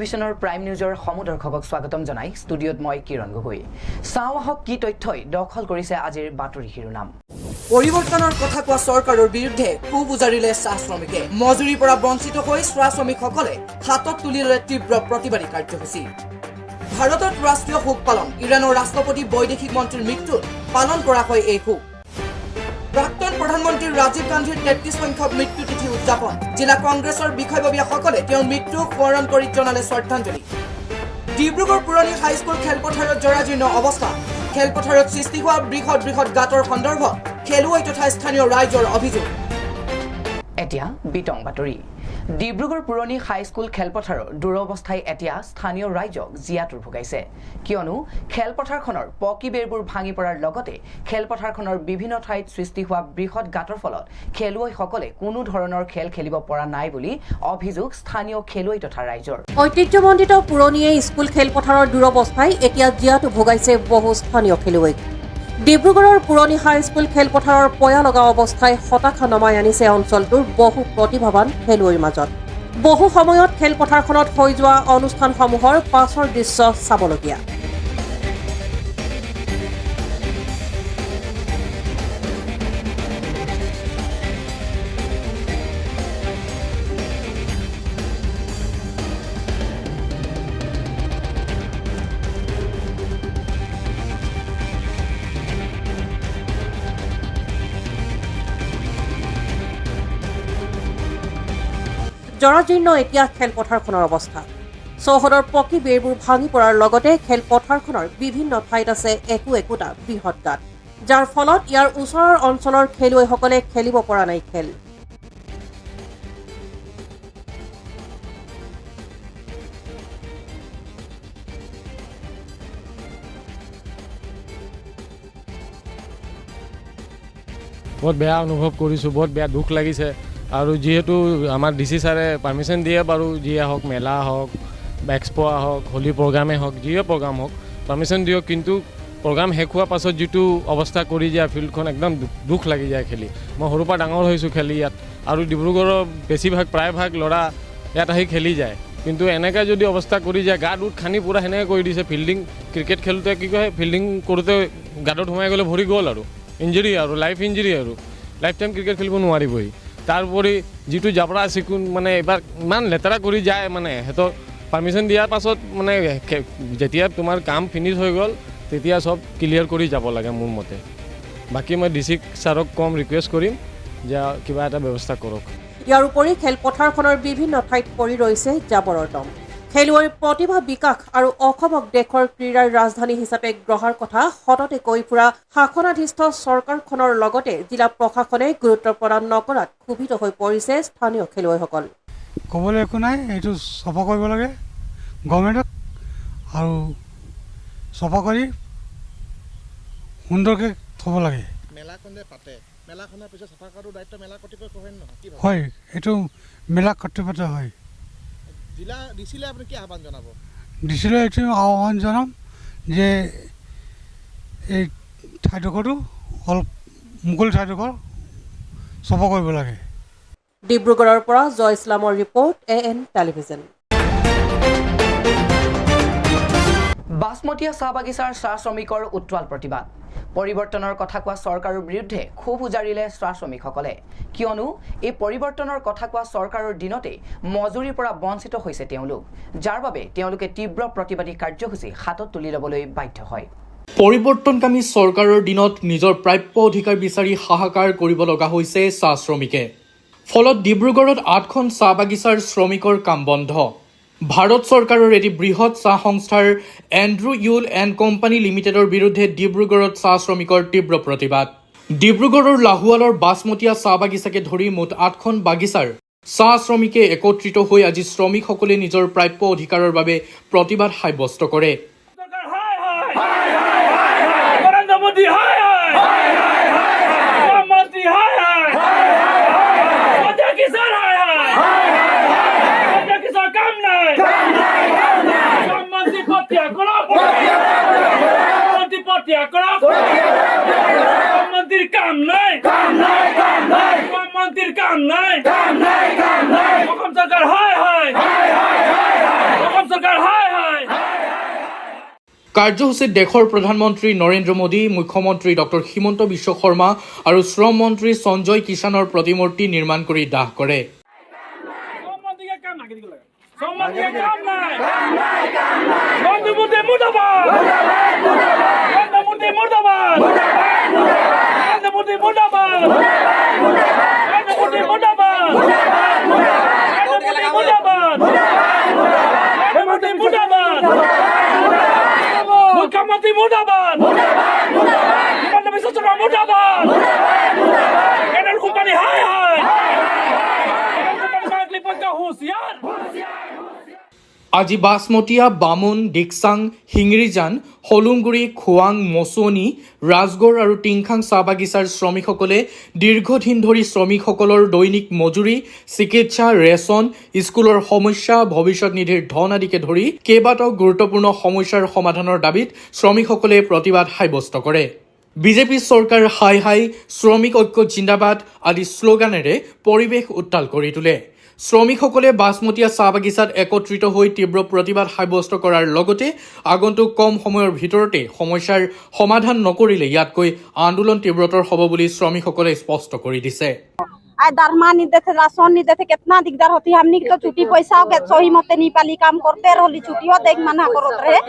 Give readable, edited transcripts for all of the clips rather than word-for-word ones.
টেলিভিছনৰ প্ৰাইম নিউজৰ সমদৰ্শকক স্বাগতম জনাই ষ্টুডিঅ'ত মই কিৰণ গগৈ। চাওঁহক কি তথ্যই দখল কৰিছে আজিৰ বাতৰি শিৰোনাম। পৰিৱৰ্তনৰ কথা কোৱা চৰকাৰৰ বিৰুদ্ধে ক্ষোভ উজাৰিলে চাহ শ্ৰমিকে। মজুৰিৰ পৰা বঞ্চিত হৈ চাহ শ্ৰমিকসকলে হাতত তুলি ল'লে তীব্ৰ প্ৰতিবাদী কাৰ্যসূচী। ভাৰতত ৰাষ্ট্ৰীয় শোক পালন, ইৰাণৰ ৰাষ্ট্ৰপতি বৈদেশিক মন্ত্ৰীৰ মৃত্যুত পালন কৰা হয় এই শোক। প্ৰাক্তন প্ৰধানমন্ত্ৰী ৰাজীৱ গান্ধীৰ 33 সংখ্যক মৃত্যু তিথি উদযাপন। জিলা কংগ্ৰেছৰ বিষয়ববীয়াসকলে তেওঁৰ মৃত্যুক সোঁৱৰণ কৰি জনালে শ্ৰদ্ধাঞ্জলি। ডিব্ৰুগড় পুৰণি হাইস্কুল খেলপথাৰত জৰাজীৰ্ণ অৱস্থা। খেলপথাৰত সৃষ্টি হোৱা বৃহৎ বৃহৎ গাঁতৰ সন্দৰ্ভত খেলুৱৈ তথা স্থানীয় ৰাইজৰ অভিযোগ। এতিয়া বিতং বাতৰি। ডিব্ৰুগড় পুৰণি হাইস্কুল খেলপথাৰৰ দুৰৱস্থাই এতিয়া স্থানীয় ৰাইজক জিয়াতুৰ ভোগাইছে। কিয়নো খেলপথাৰখনৰ পকী বেৰবোৰ ভাঙি পৰাৰ লগতে খেলপথাৰখনৰ বিভিন্ন ঠাইত সৃষ্টি হোৱা বৃহৎ গাঁতৰ ফলত খেলুৱৈসকলে কোনো ধৰণৰ খেল খেলিব পৰা নাই বুলি অভিযোগ স্থানীয় খেলুৱৈ তথা ৰাইজৰ। ঐতিহ্যমণ্ডিত পুৰণি স্কুল খেলপথাৰৰ দুৰৱস্থাই এতিয়া জিয়াতু ভোগাইছে বহু স্থানীয় খেলুৱৈক। ডিব্ৰুগড়ৰ পুৰণি হাইস্কুল খেলপথাৰৰ পয়া লগা অৱস্থাই হতাশা নমাই আনিছে অঞ্চলটোৰ বহু প্ৰতিভাৱান খেলুৱৈৰ মাজত। বহু সময়ত খেলপথাৰখনত হৈ যোৱা অনুষ্ঠানসমূহৰ পাছৰ দৃশ্য চাবলগীয়া। জৰাজীৰ্ণ এতিয়া খেলপথাৰখনৰ অৱস্থা। চৌহদৰ পকী বেৰবোৰ ভাঙি পৰাৰ লগতে খেলপথাৰখনৰ বিভিন্ন ঠাইত আছে একোটা বৃহৎ গাঁত, যাৰ ফলত ইয়াৰ ওচৰৰ অঞ্চলৰ খেলুৱৈসকলে খেলিব পৰা নাই খেল। বহুত বেয়া অনুভৱ কৰিছোঁ, বহুত বেয়া দুখ লাগিছে। আৰু যিহেতু আমাৰ DC ছাৰে পাৰ্মিশ্যন দিয়ে বাৰু, যিয়ে হওক মেলা হওক বা এক্সপ' হওক, হোলী প্ৰগ্ৰামেই হওক, যিয়ে প্ৰগ্ৰাম হওক পাৰ্মিশ্যন দিয়ক, কিন্তু প্ৰগ্ৰাম শেষ হোৱাৰ পাছত যিটো অৱস্থা কৰি যায় ফিল্ডখন, একদম দুখ লাগি যায় খেলি। মই সৰুৰ পৰা ডাঙৰ হৈছোঁ খেলি ইয়াত, আৰু ডিব্ৰুগড়ৰ বেছিভাগ প্ৰায়ভাগ ল'ৰা ইয়াত আহি খেলি যায়, কিন্তু এনেকৈ যদি অৱস্থা কৰি যায়, গাত উঠ খানি পূৰা সেনেকৈ কৰি দিছে। ফিল্ডিং ক্ৰিকেট খেলোঁতে কি কয়, ফিল্ডিং কৰোঁতে গাঁতত সোমাই গ'লে ভৰি গ'ল আৰু ইঞ্জুৰি, আৰু লাইফ ইঞ্জুৰি, আৰু লাইফ টাইম ক্ৰিকেট খেলিব নোৱাৰিবহি। তাৰোপৰি যিটো জাবৰা চিকুণ মানে এবাৰ ইমান লেতেৰা কৰি যায়, মানে সিহঁতৰ পাৰ্মিশ্যন দিয়াৰ পাছত মানে যেতিয়া তোমাৰ কাম ফিনিছ হৈ গ'ল তেতিয়া চব ক্লিয়াৰ কৰি যাব লাগে মোৰ মতে। বাকী মই DC ছাৰক কম, ৰিকুৱেষ্ট কৰিম যে কিবা এটা ব্যৱস্থা কৰক। ইয়াৰ উপৰি খেলপথাৰখনৰ বিভিন্ন ঠাইত পৰি ৰৈছে জাবৰৰ দম। খেলুৱৈৰ প্ৰতিভা বিকাশ আৰু অসমক দেশৰ ক্ৰীড়াৰ ৰাজধানী হিচাপে গঢ়াৰ কথা সততে কৈ ফুৰা শাসনাধীষ্ঠ চৰকাৰখনৰ লগতে জিলা প্ৰশাসনে গুৰুত্ব প্ৰদান নকৰাত ক্ষোভিত হৈ পৰিছে স্থানীয় খেলুৱৈসকল। ক'বলৈ একো নাই, এইটো চফা কৰিব লাগে গভৰ্ণমেণ্টক, আৰু চফা কৰি সুন্দৰকৈ থ'ব লাগে। মেলাখন যে পাতে, মেলাখনৰ পিছত চাফা কৰাৰ দায়িত্ব মেলা কৰ্তৃপক্ষৰ হয় নহয়? হয়, এইটো মেলা কৰ্তৃপক্ষ হয়। জিলা ডিচিলে আপুনি কি আহ্বান জনাব? ডিচিলৈ এইটো আহ্বান জনাম যে এই ঠাইডোখৰটো অলপ মুকলি ঠাইডোখৰ চফা কৰিব লাগে। ডিব্ৰুগড়ৰ পৰা জয় ইছলামৰ ৰিপৰ্ট, AN টেলিভিছন। বাছমতীয়া চাহ বাগিচাৰ চাহ শ্ৰমিকৰ উত্তাল প্ৰতিবাদ। পৰিৱৰ্তনৰ কথা কোৱা চৰকাৰৰ বিৰুদ্ধে ক্ষোভ উজাৰিলে চাহ শ্ৰমিকসকলে। কিয়নো এই পৰিৱৰ্তনৰ কথা কোৱা চৰকাৰৰ দিনতে মজুৰিৰ পৰা বঞ্চিত হৈছে তেওঁলোক, যাৰ বাবে তেওঁলোকে তীব্ৰ প্ৰতিবাদী কাৰ্যসূচী হাতত তুলি ল'বলৈ বাধ্য হয়। পৰিৱৰ্তনকামী চৰকাৰৰ দিনত নিজৰ প্ৰাপ্য অধিকাৰ বিচাৰি হাহাকাৰ কৰিব লগা হৈছে চাহ শ্ৰমিকে। ফলত ডিব্ৰুগড়ত 8খন চাহ বাগিচাৰ শ্ৰমিকৰ কাম বন্ধ। ভাৰত চৰকাৰৰ এটি বৃহৎ চাহ সংস্থাৰ এণ্ড্ৰু ইউল এণ্ড কোম্পানী লিমিটেডৰ বিৰুদ্ধে ডিব্ৰুগড়ত চাহ শ্ৰমিকৰ তীব্ৰ প্ৰতিবাদ। ডিব্ৰুগড়ৰ লাহোৱালৰ বাছমতীয়া চাহ বাগিচাকে ধৰি মুঠ 8খন বাগিচাৰ চাহ শ্ৰমিকে একত্ৰিত হৈ আজি শ্ৰমিকসকলে নিজৰ প্ৰাপ্য অধিকাৰৰ বাবে প্ৰতিবাদ সাব্যস্ত কৰে। কাৰ্যসূচীত দেশৰ প্ৰধানমন্ত্ৰী নৰেন্দ্ৰ মোদী, মুখ্যমন্ত্ৰী ডক্টৰ হিমন্ত বিশ্ব শৰ্মা আৰু শ্ৰম মন্ত্ৰী সঞ্জয় কিষাণৰ প্ৰতিমূৰ্তি নিৰ্মাণ কৰি দাহ কৰে। মুখ্যমন্ত্রী মুর্দাবাদ, হিমন্ত বিশ্ব শর্মা মুর্দাবাদ, কেন্দ্রের কোম্পানি হায় হায়, কোম্পানি পক্ষে হুঁশিয়ার। আজি বাছমতীয়া, বামুণ, ডিকচাং, হিংৰিজান, হলুংগুৰি, খোৱাং, মচুৱনী, ৰাজগড় আৰু টিংখাং চাহ বাগিচাৰ শ্ৰমিকসকলে দীৰ্ঘদিন ধৰি শ্ৰমিকসকলৰ দৈনিক মজুৰি, চিকিৎসা, ৰেচন, স্কুলৰ সমস্যা, ভৱিষ্যত নিধিৰ ধন আদিকে ধৰি কেইবাটাও গুৰুত্বপূৰ্ণ সমস্যাৰ সমাধানৰ দাবীত শ্ৰমিকসকলে প্ৰতিবাদ সাব্যস্ত কৰে। বিজেপি চৰকাৰ হাই হাই, শ্ৰমিক ঐক্য জিন্দাবাদ আদি শ্লোগানেৰে পৰিৱেশ উত্তাল কৰি তোলে। শ্ৰমিকসকলে বাছমতীয়া চাহ বাগিচাত একত্ৰিত হৈ তীব্ৰ প্ৰতিবাদ সাব্যস্ত কৰাৰ লগতে আগন্তুক কম সময়ৰ ভিতৰতে সমস্যাৰ সমাধান নকৰিলে ইয়াতকৈ আন্দোলন তীব্ৰতৰ হ'ব বুলি শ্ৰমিকসকলে স্পষ্ট কৰি দিছে। दरमा नहीं देते, राशन नहीं देते, कितना दिक्कत होती है। हमने तो छुट्टी पैसा के सही मत नहीं पाली, काम करते रही, छुट्टियों देख मना करते रहे।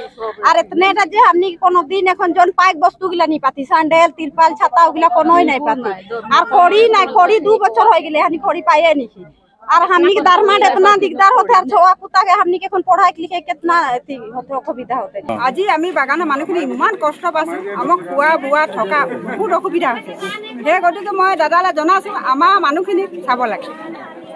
और इतने जे हमने कोनो दिन एखन जोन पाइक वस्तु गिला नहीं पाती, सैंडल, तिरपाल, छाता गिला कोनो ही नहीं पाती। और खोड़ी 2 बছর हो गए हनी खोड़ी पाए नहीं। और हमनी के दरमा इतना दिक्कत होते और छोआ पुता के हमनी के पढ़ाई लिखे कितना असुविधा होते। আজি আমি বাগানৰ মানুহখিনি ইমান কষ্ট পাইছোঁ, আমাক খোৱা বোৱা থকা বহুত অসুবিধা হৈছে। সেই গতিকে মই দাদালৈ জনাইছোঁ আমাৰ মানুহখিনিক চাব লাগে।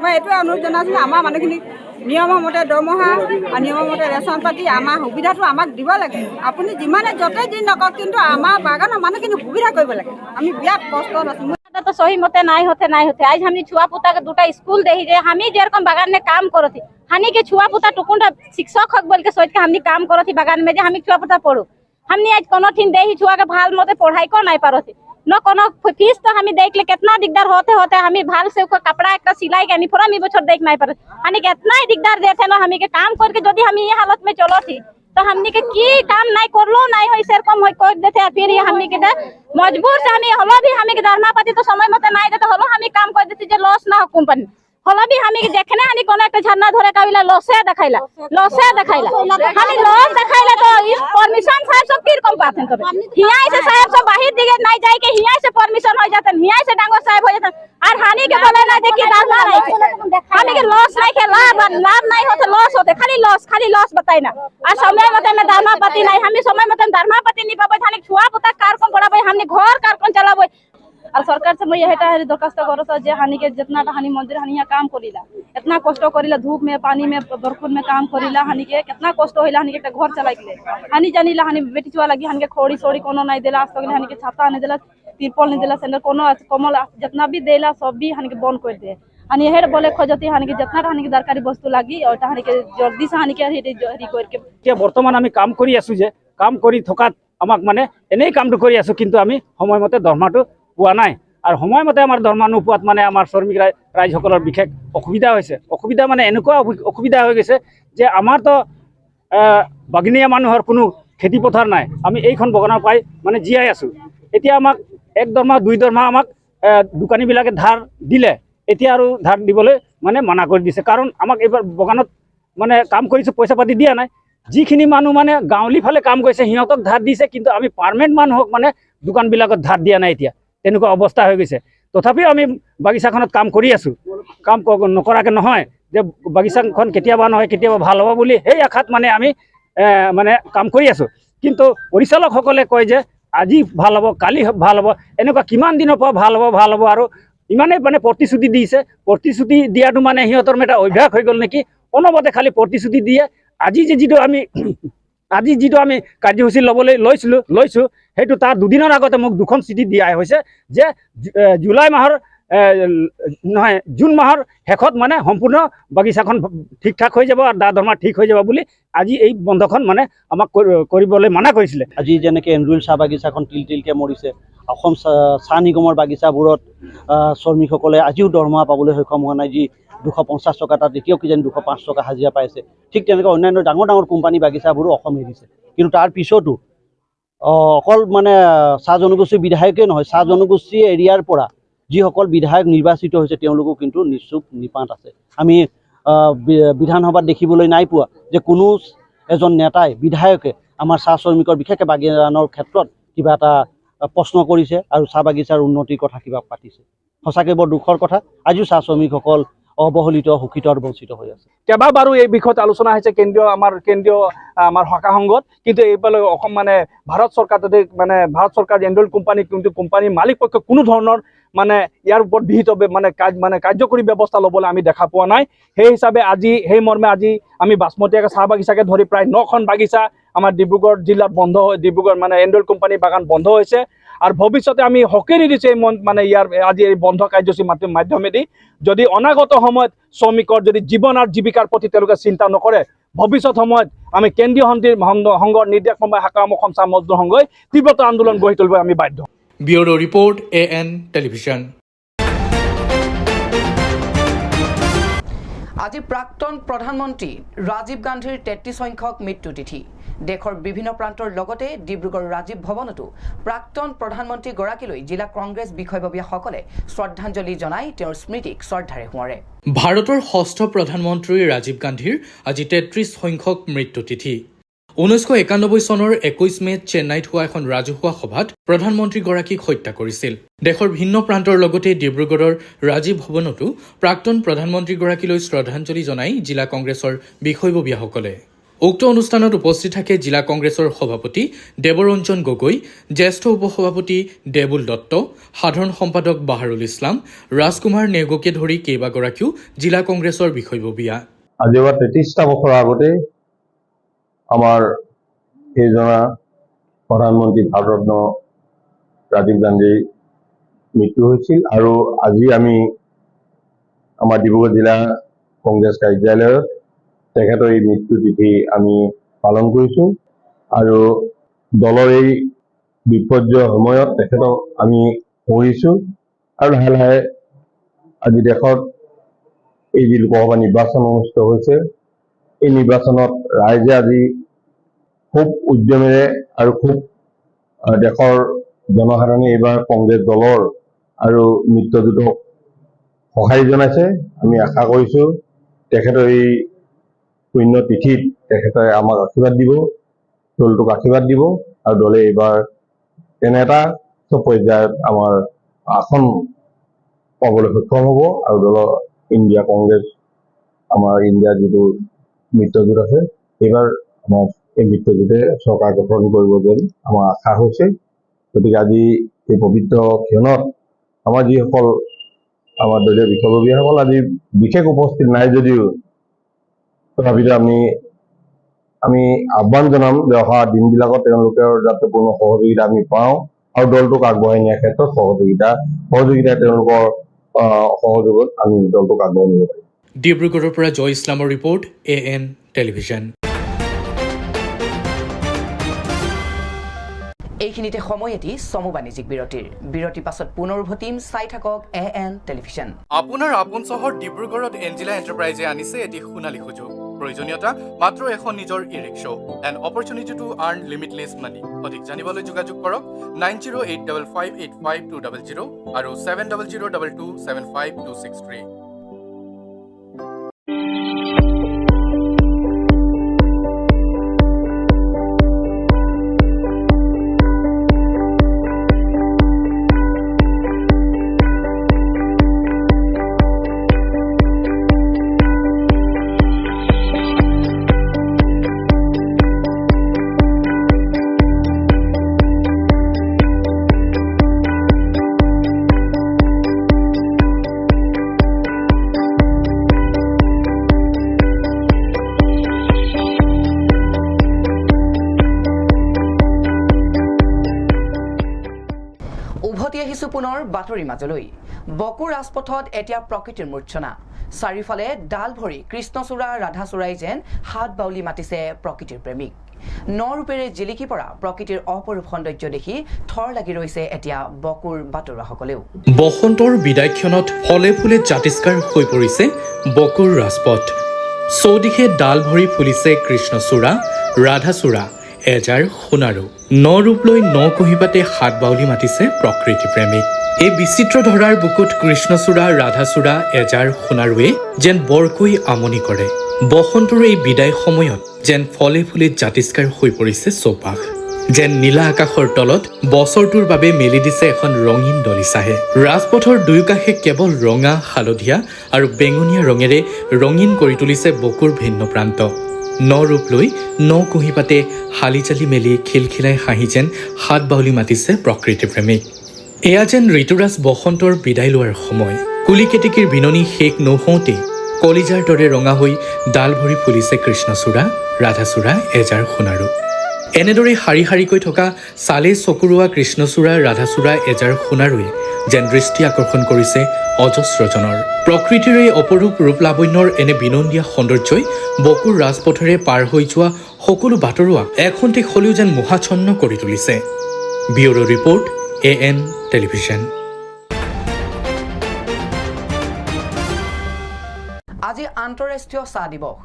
মই এইটোৱে অনুৰোধ জনাইছোঁ আমাৰ মানুহখিনিক নিয়মৰ মতে দৰমহা আৰু নিয়মৰ মতে ৰেচন পাতি আমাৰ সুবিধাটো আমাক দিব লাগে। আপুনি যিমানে য'তে যি নকওক কিন্তু আমাৰ বাগানৰ মানুহখিনি সুবিধা কৰিব লাগে। আমি বিৰাট কষ্টত আছোঁ। तो सही मते नहीं होते। आज हमनी छुआ पुता के 2टा स्कूल दे ही हमी जेरकम बागान में काम करो थी, हानि के छुआ पुता टुकुंडा शिक्षक हक बोल के सोच के हमनी काम करो थी बागान में जे हमी छुआ पुता पढ़ो। हमनी आज कोनो ठिन दे ही छुआ के भाल मते पढ़ाई को नहीं पारो थी न कोनो फीस तो हमी देख ले कितना दिक्कत होते हमी भाल से कपड़ा एक सिलाई के यूनिफॉर्म ही बछर देख नहीं पारो। हानि के इतना ही दिक्कत देते न हमी के काम करके जदी हमी ये हालत में चलो थी तो हमनी के की काम नहीं करलो नहीं होई सेरकम होई कोई देते फिर ये हमनी के मजबूर से हमी हलो भी हमी के धर्मा पाती तो समय मते नहीं देते हलो हमी काम कर देती जे लॉस ना हो कंपनी हलो भी हमी के देखने हनी कोनो एक झरना धरे काविला लॉसे देखाइला हमी लॉस देखाइला तो इस परमिशन साहब सब फिर कम पाते तब हिया से साहब सब बाहर दिगे नहीं जाए के हिया से परमिशन हो जाते हिया से डांगो साहब हो जाते और हानि के बोले ना देखी धरना नहीं हमी के लॉस नहीं के लाभ नहीं होते लॉस होते खाली लॉस बताई ना और समय मते में धर्मा पति नहीं हमी समय मते धर्मा पति नहीं पाबे थाने छुआ पुता कार्यक्रम पढ़ाबे हमनी घर कार्यक्रम चलाबे। और सरकार से मैं यहीटा दरखास्त करत जे हानि के जितना हानि मंदिर हानि काम करिला इतना कष्ट करिला धूप में पानी में बरखुन में काम करिला हानि के कितना कष्ट होइला हानि के घर चलाई के हानि जानिला हानि बेटी छुआ लगी हानि के खोड़ी सोड़ी कोनो नहीं देला आज तक हानि के छाता नहीं देला तिरपल नहीं देला सेंटर कोनो कमल जितना भी देला सब भी हानि के बंद कर दे हानि हेड बोले खोजती हानि के जितना हानि के दरकारी वस्तु लगी और हानि के जल्दी से हानि के हेडी करके এতিয়া বৰ্তমান আমি কাম কৰি আছো যে কাম কৰি থকাত আমাক মানে এনেই কামটো কৰি আছো কিন্তু আমি সময়মতে দৰমহাটো পোৱা নাই আৰু সময়মতে আমাৰ দৰমহা নোপোৱাত মানে আমাৰ শ্ৰমিক ৰাইজসকলৰ বিশেষ অসুবিধা হৈছে। অসুবিধা মানে এনেকুৱা অসুবিধা হৈ গৈছে যে আমাৰতো বাগিনীয়া মানুহৰ কোনো খেতি পথাৰ নাই, আমি এইখন বাগানৰ পাই মানে জীয়াই আছো। এতিয়া আমাক 1 দৰমহা 2 দৰমহা আমাক দোকানীবিলাকে ধাৰ দিলে এতিয়া আৰু ধাৰ দিবলৈ মানে মানা কৰি দিছে কাৰণ আমাক এইবাৰ বাগানত মানে কাম কৰিছো পইচা পাতি দিয়া নাই। যিখিনি মানুহ মানে গাঁৱলী ফালে কাম কৰিছে সিহঁতক ধাৰ দিছে কিন্তু আমি পাৰ্মানেণ্ট মানুহক মানে দোকানবিলাকত ধাৰ দিয়া নাই। এতিয়া তেনেকুৱা অৱস্থা হৈ গৈছে। তথাপিও আমি বাগিচাখনত কাম কৰি আছো, কাম নকৰাকে নহয় যে বাগিচাখন কেতিয়াবা নহয় কেতিয়াবা ভাল হ'ব বুলি সেই আশাত মানে আমি মানে কাম কৰি আছো। কিন্তু পৰিচালকসকলে কয় যে আজি ভাল হ'ব কালি ভাল হ'ব এনেকুৱা কিমান দিনৰ পৰা ভাল হ'ব আৰু ইমানেই মানে প্ৰতিশ্ৰুতি দিছে। প্ৰতিশ্ৰুতি দিয়াটো মানে সিহঁতৰ এটা অভ্যাস হৈ গ'ল নেকি, অনবৰতে খালি প্ৰতিশ্ৰুতি দিয়ে। আজি যিটো আমি কাৰ্যসূচী ল'বলৈ লৈছোঁ সেইটো তাৰ 2 দিনৰ আগতে মোক 2খন চিঠি দিয়া হৈছে যে জুন মাহৰ শেষত মানে সম্পূৰ্ণ বাগিচাখন ঠিক ঠাক হৈ যাব আৰু দৰমহা ঠিক হৈ যাব বুলি আজি এই বন্ধখন মানে আমাক কৰিবলৈ মানা কৰিছিলে। আজি যেনেকৈ এন্দুৰিল চাহ বাগিচাখন তিলকে মৰিছে, অসম চাহ নিগমৰ বাগিচাবোৰত শ্ৰমিকসকলে আজিও দৰমহা পাবলৈ সক্ষম হোৱা নাই। যি 250 টকা তাত এতিয়াও কিজানি 205 টকা হাজিৰা পাইছে। ঠিক তেনেকৈ অন্যান্য ডাঙৰ কোম্পানী বাগিচাবোৰো অসম এৰিছে কিন্তু তাৰ পিছতো অকল মানে চাহ জনগোষ্ঠীৰ বিধায়কেই নহয়, চাহ জনগোষ্ঠী এৰিয়াৰ পৰা যিসকল বিধায়ক নিৰ্বাচিত হৈছে তেওঁলোকো কিন্তু নিশ্চুপ নিপাত আছে। আমি বিধানসভাত দেখিবলৈ নাই পোৱা যে কোনো এজন নেতাই বিধায়কে আমাৰ চাহ শ্ৰমিকৰ বিশেষকৈ বাগিচানৰ ক্ষেত্ৰত কিবা এটা প্ৰশ্ন কৰিছে আৰু চাহ বাগিচাৰ উন্নতিৰ কথা কিবা পাতিছে। সঁচাকৈ বৰ দুখৰ কথা। আজিও চাহ শ্ৰমিকসকল অৱহেলিত, শোষিত আৰু বঞ্চিত হৈ আছে। কেইবাবাৰো এই বিষয়ত আলোচনা হৈছে কেন্দ্ৰীয় আমাৰ শাখা সংঘত, কিন্তু এইফালে অসম মানে ভাৰত চৰকাৰ এণ্ডল কোম্পানী কিন্তু কোম্পানীৰ মালিক পক্ষই কোনো ধৰণৰ মানে ইয়াৰ ওপৰত বিহিত কাৰ্যকৰী ব্যৱস্থা ল'বলৈ আমি দেখা পোৱা নাই। সেই হিচাপে সেই মৰ্মে আজি আমি বাছমতীয়া চাহ বাগিচাকে ধৰি প্ৰায় 9খন বাগিচা আমাৰ ডিব্ৰুগড় জিলাত বন্ধ হৈ ডিব্ৰুগড় মানে এণ্ডল কোম্পানীৰ বাগান বন্ধ হৈছে। আৰু ভৱিষ্যতে আমি সঁকেৰি দিছোঁ আজি এই বন্ধ কাৰ্যসূচীৰ মাধ্যমেদি যদি অনাগত সময়ত শ্ৰমিকৰ যদি জীৱন আৰু জীৱিকাৰ প্ৰতি তেওঁলোকে চিন্তা নকৰে, ভৱিষ্যত সময়ত আমি কেন্দ্ৰীয় সংঘৰ নিৰ্দেশ মৰ্মে হাকাম অসম চাহ মজদুৰ সংঘই তীব্ৰতা আন্দোলন গঢ়ি তুলিব আমি বাধ্য। Bureau report AN television. আজি প্ৰাক্তন প্ৰধানমন্ত্ৰী ৰাজীৱ গান্ধীৰ 33 সংখ্যক মৃত্যু তিথি। দেশৰ বিভিন্ন প্ৰান্তৰ লগতে ডিব্ৰুগড় ৰাজীৱ ভৱনতো প্ৰাক্তন প্ৰধানমন্ত্ৰীগৰাকীলৈ জিলা কংগ্ৰেছ বিষয়ববীয়াসকলে শ্ৰদ্ধাঞ্জলি জনাই তেওঁৰ স্মৃতিক শ্ৰদ্ধাৰে সোঁৱৰে। ভাৰতৰ ষষ্ঠ প্ৰধানমন্ত্ৰী ৰাজীৱ গান্ধীৰ আজি 33 সংখ্যক মৃত্যু তিথি। 1991 চনৰ 21 মে'ত চেন্নাইত হোৱা এখন ৰাজহুৱা সভাত প্ৰধানমন্ত্ৰীগৰাকীক হত্যা কৰিছিল। দেশৰ ভিন্ন প্ৰান্তৰ লগতে ডিব্ৰুগড়ৰ ৰাজীৱ ভৱনতো প্ৰাক্তন প্ৰধানমন্ত্ৰীগৰাকীলৈ শ্ৰদ্ধাঞ্জলি জনাই জিলা কংগ্ৰেছৰ বিষয়ববীয়াসকলে। উক্ত অনুষ্ঠানত উপস্থিত থাকে জিলা কংগ্ৰেছৰ সভাপতি দেৱৰঞ্জন গগৈ, জ্যেষ্ঠ উপসভাপতি দেবুল দত্ত, সাধাৰণ সম্পাদক বাহাৰুল ইছলাম, ৰাজকুমাৰ নেওগকে ধৰি কেইবাগৰাকীও জিলা কংগ্ৰেছৰ বিষয়ববীয়া। আজি 33টা বছৰ আগতে আমাৰ সেইজনা প্ৰধানমন্ত্ৰী ভাৰতৰত্ন ৰাজীৱ গান্ধীৰ মৃত্যু হৈছিল আৰু আজি আমি আমাৰ ডিব্ৰুগড় জিলা কংগ্ৰেছ কাৰ্যালয়ত তেখেতৰ এই মৃত্যু তিথি আমি পালন কৰিছোঁ আৰু দলৰ এই বিপৰ্যয়ৰ সময়ত তেখেতক আমি পঢ়িছোঁ আৰু লাহে লাহে আজি দেশত এই যি লোকসভা নিৰ্বাচন অনুষ্ঠিত হৈছে, এই নিৰ্বাচনত ৰাইজে আজি খুব উদ্যমেৰে আৰু খুব দেশৰ জনসাধাৰণে এইবাৰ কংগ্ৰেছ দলৰ আৰু মিত্ৰজোঁটক সঁহাৰি জনাইছে। আমি আশা কৰিছোঁ তেখেতৰ এই পুণ্য তিথিত তেখেতে আমাক আশীৰ্বাদ দিব, দলটোক আশীৰ্বাদ দিব আৰু দলে এইবাৰ তেনে এটা পৰ্যায়ত আমাৰ আসন পাবলৈ সক্ষম হ'ব আৰু দলৰ ইণ্ডিয়া কংগ্ৰেছ আমাৰ ইণ্ডিয়াৰ যিটো মিত্ৰজোঁট আছে এইবাৰ আমাৰ এই মিত্ৰজোঁটে চৰকাৰ গঠন কৰিব যেন আমাৰ আশা হৈছে। গতিকে আজি এই পবিত্ৰ ক্ষণত আমাৰ যিসকল আমাৰ দলীয় বিষয়ববীয়াসকল আজি বিশেষ উপস্থিত নাই যদিও তথাপিতো আমি আহ্বান জনাম যে অহা দিনবিলাকত তেওঁলোকৰ যাতে পূৰ্ণ সহযোগিতা আমি পাওঁ আৰু দলটোক আগবঢ়াই নিয়াৰ ক্ষেত্ৰত সহযোগিতা তেওঁলোকৰ সহযোগত আমি দলটোক আগবঢ়াই নিব পাৰিম। ডিব্ৰুগড়ৰ পৰা জয় ইছলামৰ ৰিপৰ্ট AN টেলিভিছন। এইখিনিতে সময় এটি চমু বাণিজ্যিক বিৰতিৰ পাছত পুনৰ উভতিম। চাই থাকক AN টেলিভিছন। আপোনাৰ আপোন চহৰ ডিব্ৰুগড়ত এঞ্জিলা এণ্টাৰপ্ৰাইজে আনিছে এটি সোণালী সুযোগ। প্ৰয়োজনীয়তা মাত্ৰ এখন নিজৰ e rickshaw. An opportunity to earn limitless money. অধিক জানিবলৈ যোগাযোগ কৰক 9085585200 আৰু 7002275263। উভতি আহিছো পুনৰ বাতৰি মাজলৈ। বকু ৰাজপথত এতিয়া প্ৰকৃতিৰ মূৰ্ছনা। চাৰিওফালে ডাল ভৰি কৃষ্ণচূড়া ৰাধাচূড়াই যেন হাত বাউলি মাতিছে প্ৰকৃতিৰ প্ৰেমিক। নৰূপেৰে জিলিকি পৰা প্ৰকৃতিৰ অপৰূপ সৌন্দৰ্য দেখি থৰ লাগি ৰৈছে এতিয়া বকুৰ বাটৰুৱাসকলেও। বসন্তৰ বিদায়ক্ষণত ফলে ফুলে জাতিষ্কাৰ হৈ পৰিছে বকুৰ ৰাজপথ। চৌদিশে ডাল ভৰি ফুলিছে কৃষ্ণচূড়া ৰাধাচূড়া এজাৰ সোণাৰু। ন ৰূপ লৈ ন কুঁহিপাতে হাত বাউলি মাতিছে প্ৰকৃতি প্ৰেমিক। এই বিচিত্ৰ ধৰাৰ বুকুত কৃষ্ণচূড়া ৰাধাচূড়া এজাৰ সোণাৰুৱে যেন বৰকৈ আমনি কৰে। বসন্তৰ এই বিদায় সময়ত যেন ফলে ফুলে জাতিষ্কাৰ হৈ পৰিছে চৌপাশ। যেন নীলা আকাশৰ তলত বছৰটোৰ বাবে মেলি দিছে এখন ৰঙীন দলিচাহে। ৰাজপথৰ দুয়োকাষে কেৱল ৰঙা, হালধীয়া আৰু বেঙুনীয়া ৰঙেৰে ৰঙীন কৰি তুলিছে বকুৰ ভিন্ন প্ৰান্ত। ন ৰূপ লৈ ন কুঁহিপাতে হালি জালি মেলি খিলখিলাই হাঁহি যেন হাত বাউলি মাতিছে প্ৰকৃতি প্ৰেমিক। এয়া যেন ঋতুৰাজ বসন্তৰ বিদায় লোৱাৰ সময়। কুলি কেতেকীৰ বিননি শেষ নহওঁতেই কলিজাৰ দৰে ৰঙা হৈ ডাল ভৰি ফুলিছে কৃষ্ণচূড়া ৰাধাচূড়া এজাৰ সোণাৰু। এনেদৰে শাৰী শাৰীকৈ থকা চালে চকুৰোৱা কৃষ্ণচূড়া ৰাধাচূড়া এজাৰ সোণাৰুৱে যেন দৃষ্টি আকৰ্ষণ কৰিছে অজস্ৰজনৰ। প্ৰকৃতিৰ এই অপৰূপ ৰূপ লাৱণ্যৰ এনে বিনন্দীয়া সৌন্দৰ্যই বকুৰ ৰাজপথেৰে পাৰ হৈ যোৱা সকলো বাটৰুৱাক এখন্তেক হ'লেও যেন মোহাচ্ছন্ন কৰি তুলিছে। Bureau' report AN television. আজি আন্তঃৰাষ্ট্ৰীয় চাহ দিৱস।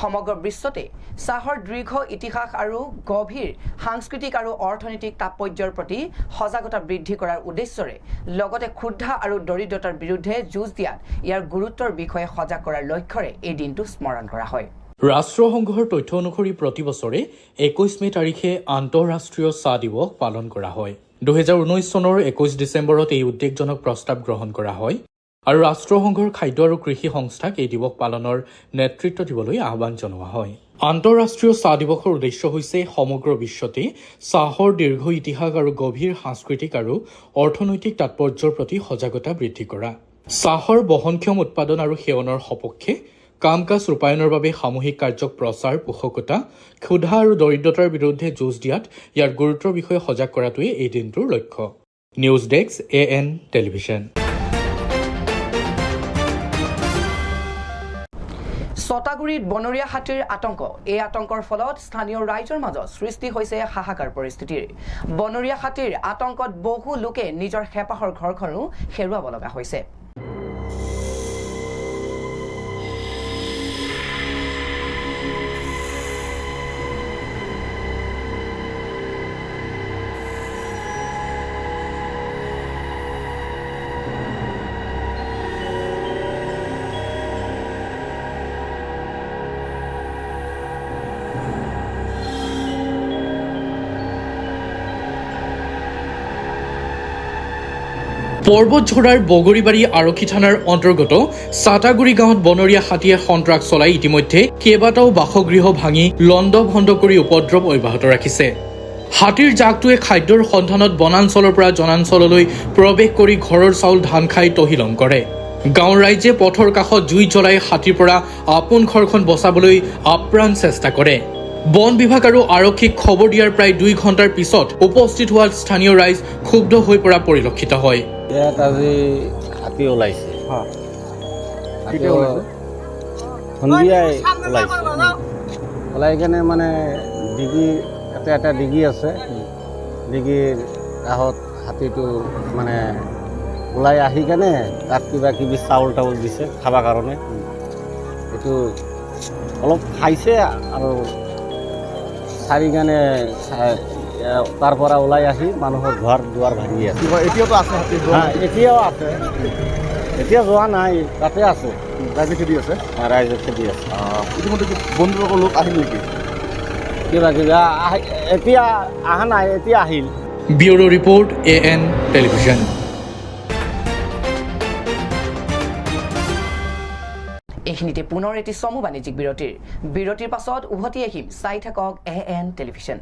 সমগ্ৰ বিশ্বতে চাহৰ দীৰ্ঘ ইতিহাস আৰু গভীৰ সাংস্কৃতিক আৰু অৰ্থনৈতিক তাৎপৰ্যৰ প্ৰতি সজাগতা বৃদ্ধি কৰাৰ উদ্দেশ্যৰে লগতে ক্ষুধা আৰু দৰিদ্ৰতাৰ বিৰুদ্ধে যুঁজ দিয়াত ইয়াৰ গুৰুত্বৰ বিষয়ে সজাগ কৰাৰ লক্ষ্যৰে এই দিনটো স্মৰণ কৰা হয়। ৰাষ্ট্ৰসংঘৰ তথ্য অনুসৰি প্ৰতি বছৰে 21 মে তাৰিখে আন্তঃৰাষ্ট্ৰীয় চাহ দিৱস পালন কৰা হয়। 2019 চনৰ 21 ডিচেম্বৰত এই উদ্বেগজনক প্ৰস্তাৱ গ্ৰহণ কৰা হয় আৰু ৰাষ্ট্ৰসংঘৰ খাদ্য আৰু কৃষি সংস্থাক এই দিৱস পালনৰ নেতৃত্ব দিবলৈ আহ্বান জনোৱা হয়। আন্তঃৰাষ্ট্ৰীয় চাহ দিৱসৰ উদ্দেশ্য হৈছে সমগ্ৰ বিশ্বতে চাহৰ দীৰ্ঘ ইতিহাস আৰু গভীৰ সাংস্কৃতিক আৰু অৰ্থনৈতিক তাৎপৰ্যৰ প্ৰতি সজাগতা বৃদ্ধি কৰা। চাহৰ বহনক্ষম উৎপাদন আৰু সেৱনৰ সপক্ষে কাম কাজ ৰূপায়ণৰ বাবে সামূহিক কাৰ্যক প্ৰচাৰ পোষকতা, ক্ষুধা আৰু দৰিদ্ৰতাৰ বিৰুদ্ধে যুঁজ দিয়াত ইয়াৰ গুৰুত্বৰ বিষয়ে সজাগ কৰাটোৱে এই দিনটোৰ লক্ষ্য। News desk AN television. ছটাগুৰিত বনৰীয়া হাতীৰ আতংক। এই আতংকৰ ফলত স্থানীয় ৰাইজৰ মাজত সৃষ্টি হৈছে হাহাকাৰ পৰিস্থিতিৰ। বনৰীয়া হাতীৰ আতংকত বহু লোকে নিজৰ হেঁপাহৰ ঘৰখনো হেৰুৱাব লগা হৈছে। পৰ্বতঝৰাৰ বগৰীবাৰী আৰক্ষী থানাৰ অন্তৰ্গত চাটাগুৰি গাঁৱত বনৰীয়া হাতীয়ে সন্ত্ৰাস চলাই ইতিমধ্যে কেইবাটাও বাসগৃহ ভাঙি লণ্ড ভণ্ড কৰি উপদ্ৰৱ অব্যাহত ৰাখিছে। হাতীৰ জাকটোৱে খাদ্যৰ সন্ধানত বনাঞ্চলৰ পৰা জনাঞ্চললৈ প্ৰৱেশ কৰি ঘৰৰ চাউল ধান খাই তহিলং কৰে। গাঁৱৰ ৰাইজে পথৰ কাষত জুই জ্বলাই হাতীৰ পৰা আপোন ঘৰখন বচাবলৈ আপ্ৰাণ চেষ্টা কৰে। বন বিভাগ আৰু আৰক্ষীক খবৰ দিয়াৰ প্ৰায় 2 ঘণ্টাৰ পিছত উপস্থিত হোৱা স্থানীয় ৰাইজ ক্ষুব্ধ হৈ পৰা পৰিলক্ষিত হয়। ইয়াত আজি হাতী ওলাইছে। সন্ধিয়াই ওলাইছে। ওলাই কেনে মানে ডিগি এটা ডিগি আছে, ডিগিৰ কাষত হাতীটো মানে ওলাই আহি কেনে তাত কিবা কিবি চাউল টাউল দিছে খাবৰ কাৰণে। এইটো অলপ খাইছে আৰু চাৰি কেনে তাৰ পৰা ওলাই আহি মানুহৰ ঘৰ দুৱাৰ ভাঙি আছে। এতিয়াতো আছে হাতী? এতিয়াও আছে, এতিয়া যোৱা নাই, তাতে আছে। ৰাইজে খেদি আছে? ৰাইজে খেদি আছে। ইতিমধ্যে বন্ধুবৰ্গৰ লোক আহিল নেকি? কিবা কিবি এতিয়া অহা নাই, এতিয়া আহিল। Bureau' report AN television. এইখিনিতে পুনৰ এটি চমু বাণিজ্যিক বিৰতিৰ পাছত উভতি আহিম। চাই থাকক AN টেলিভিছন।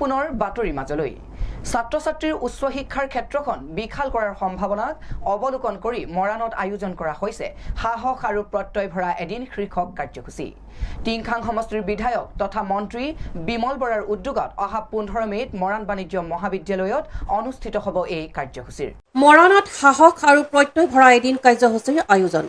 পুনৰ বাতৰি মাজলৈ ছাত্ৰ ছাত্ৰীৰ উচ্চ শিক্ষাৰ ক্ষেত্ৰখন বিশাল কৰাৰ সম্ভাৱনাক অৱলোকন কৰি মৰাণত আয়োজন কৰা হৈছে সাহস আৰু প্ৰত্যয় ভৰা এদিন শীৰ্ষক কাৰ্যসূচী টিংখাং সমষ্টিৰ বিধায়ক তথা মন্ত্ৰী বিমল বৰাৰ উদ্যোগত অহা 15 মেত মৰাণ বাণিজ্য মহাবিদ্যালয়ত অনুষ্ঠিত হ'ব এই কাৰ্যসূচীৰ মৰাণত সাহস আৰু প্ৰত্যয় ভৰা এদিন কাৰ্যসূচীৰ আয়োজন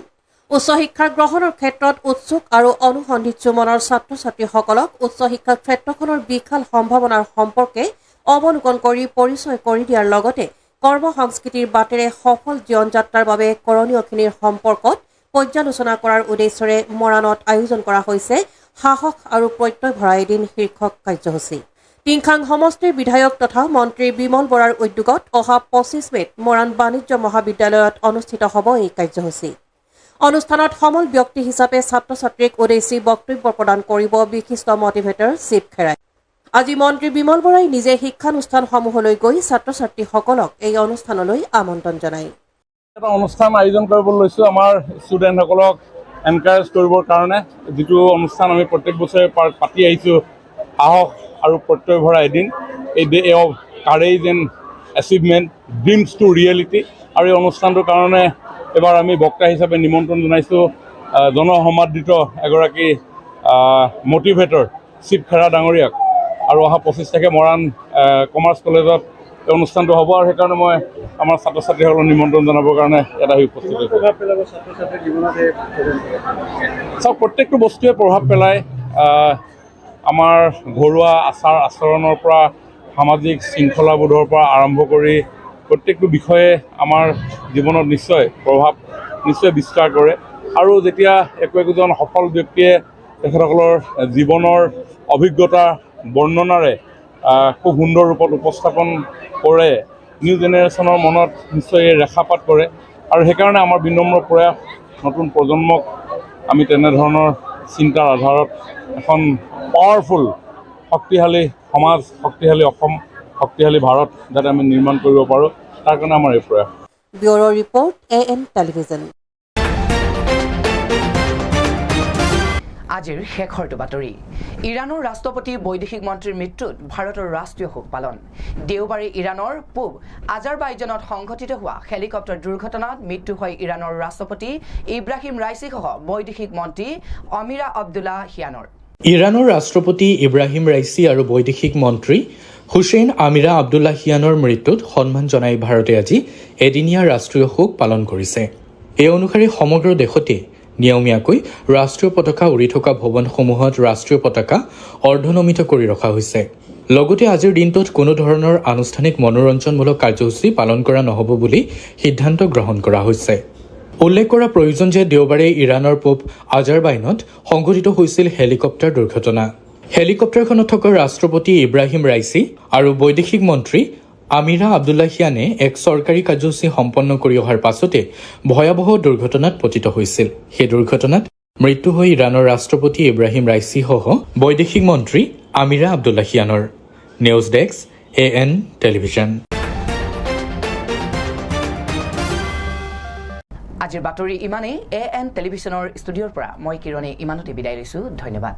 উচ্চ শিক্ষা গ্ৰহণৰ ক্ষেত্ৰত উৎসুক আৰু অনুসন্ধিৎসু মনৰ ছাত্ৰ ছাত্ৰীসকলক উচ্চ শিক্ষা ক্ষেত্ৰখনৰ বিশাল সম্ভাৱনাৰ সম্পৰ্কে অৱলোকন কৰি পৰিচয় কৰি দিয়াৰ লগতে কৰ্ম সংস্কৃতিৰ বাটেৰে সফল জীৱন যাত্ৰাৰ বাবে কৰণীয়খিনিৰ সম্পৰ্কত পৰ্যালোচনা কৰাৰ উদ্দেশ্যৰে মৰাণত আয়োজন কৰা হৈছে সাহস আৰু প্ৰত্যয় ভৰা এদিন শীৰ্ষক কাৰ্যসূচী টিংখাং সমষ্টিৰ বিধায়ক তথা মন্ত্ৰী বিমল বৰাৰ উদ্যোগত অহা 25 মেত মৰাণ বাণিজ্য মহাবিদ্যালয়ত অনুষ্ঠিত হ'ব এই কাৰ্যসূচী অনুষ্ঠানত সমল ব্যক্তি হিচাপে ছাত্ৰ ছাত্ৰীক উদ্দেশ্যি বক্তব্য প্ৰদান কৰিব বিশিষ্ট মটিভেটৰ শিৱ খেৰাই আজি মন্ত্ৰী বিমল বৰাই নিজে শিক্ষানুষ্ঠানসমূহলৈ গৈ ছাত্ৰ ছাত্ৰীসকলক এই অনুষ্ঠানলৈ আমন্ত্ৰণ জনায় এটা অনুষ্ঠান আয়োজন কৰিব লৈছোঁ আমাৰ ষ্টুডেণ্টসকলক এনকাৰেজ কৰিবৰ কাৰণে যিটো অনুষ্ঠান আমি প্ৰত্যেক বছৰে পাতি আহিছোঁ সাহস আৰু প্ৰত্যয় ভৰা এদিন এই day of courage and achievement dreams to reality আৰু এই অনুষ্ঠানটোৰ কাৰণে এবাৰ আমি বক্তা হিচাপে নিমন্ত্ৰণ জনাইছোঁ জনসমাদৃত এগৰাকী মটিভেটৰ শিৱ খেৰা ডাঙৰীয়াক আৰু অহা 25 তাৰিখে মৰাণ কমাৰ্চ কলেজত এই অনুষ্ঠানটো হ'ব আৰু সেইকাৰণে মই আমাৰ ছাত্ৰ ছাত্ৰীসকলক নিমন্ত্ৰণ জনাবৰ কাৰণে এটা উপস্থিত হৈছোঁ চাওক প্ৰত্যেকটো বস্তুৱে প্ৰভাৱ পেলায় আমাৰ ঘৰুৱা আচাৰ আচৰণৰ পৰা সামাজিক শৃংখলাবোধৰ পৰা আৰম্ভ কৰি প্ৰত্যেকটো বিষয়ে আমাৰ জীৱনত নিশ্চয় প্ৰভাৱ নিশ্চয় বিস্তাৰ কৰে আৰু যেতিয়া একোজন সফল ব্যক্তিয়ে তেখেতসকলৰ জীৱনৰ অভিজ্ঞতা বৰ্ণনাৰে খুব সুন্দৰ ৰূপত উপস্থাপন কৰে নিউ জেনেৰেশ্যনৰ মনত নিশ্চয় ৰেখাপাত কৰে আৰু সেইকাৰণে আমাৰ বিনম্ৰ প্ৰয়াস নতুন প্ৰজন্মক আমি তেনেধৰণৰ চিন্তাৰ আধাৰত এখন পাৱাৰফুল শক্তিশালী সমাজ শক্তিশালী অসম শক্তিশালী ভাৰত যাতে আমি নিৰ্মাণ কৰিব পাৰোঁ তাৰ কাৰণে আমাৰ এই প্ৰয়াস ব্যুৰ' ৰিপৰ্ট AN টেলিভিজন আজিৰ শেষৰটো বাতৰি ইৰাণৰ ৰাষ্ট্ৰপতি বৈদেশিক মন্ত্ৰীৰ মৃত্যুত ভাৰতৰ ৰাষ্ট্ৰীয় শোক পালন দেওবাৰে ইৰাণৰ পূব আজাৰবাইজানত সংঘটিত হোৱা হেলিকপ্টাৰ দুৰ্ঘটনাত মৃত্যু হয় ইৰাণৰ ৰাষ্ট্ৰপতি ইব্ৰাহিম ৰাইচিসহ বৈদেশিক মন্ত্ৰী অমিৰা আব্দুল্লাহ হিয়ানৰ ইৰাণৰ ৰাষ্ট্ৰপতি ইব্ৰাহিম ৰাইচি আৰু বৈদেশিক মন্ত্ৰী হুছেইন আমিৰা আব্দুল্লাহিয়ানৰ মৃত্যুত সন্মান জনাই ভাৰতে আজি এদিনীয়া ৰাষ্ট্ৰীয় শোক পালন কৰিছে এই অনুসৰি সমগ্ৰ দেশতে নিয়মীয়াকৈ ৰাষ্ট্ৰীয় পতাকা উৰি থকা ভৱনসমূহত ৰাষ্ট্ৰীয় পতাকা অৰ্ধনমিত কৰি ৰখা হৈছে লগতে আজিৰ দিনটোত কোনো ধৰণৰ আনুষ্ঠানিক মনোৰঞ্জনমূলক কাৰ্যসূচী পালন কৰা নহ'ব বুলি সিদ্ধান্ত গ্ৰহণ কৰা হৈছে উল্লেখ কৰা প্ৰয়োজন যে দেওবাৰে ইৰাণৰ পূব আজাৰবাইনত সংঘটিত হৈছিল হেলিকপ্টাৰ দুৰ্ঘটনা হেলিকপ্টাৰখনত থকা ৰাষ্ট্ৰপতি ইব্ৰাহিম ৰাইচি আৰু বৈদেশিক মন্ত্ৰী আমিৰা আব্দুল্লাহিয়ানে এক চৰকাৰী কাৰ্যসূচী সম্পন্ন কৰি অহাৰ পাছতে ভয়াৱহ দুৰ্ঘটনাত পতিত হৈছিল সেই দুৰ্ঘটনাত মৃত্যু হৈ ইৰাণৰ ৰাষ্ট্ৰপতি ইব্ৰাহিম ৰাইচিসহ বৈদেশিক মন্ত্ৰী আমিৰা আব্দুল্লাহিয়ানৰ নিউজ ডেস্ক AN টেলিভিজন আজিৰ বাতৰি ইমানেই AN টেলিভিছনৰ ষ্টুডিঅ'ৰ পৰা মই কিৰণে ইমানতে বিদায় লৈছোঁ ধন্যবাদ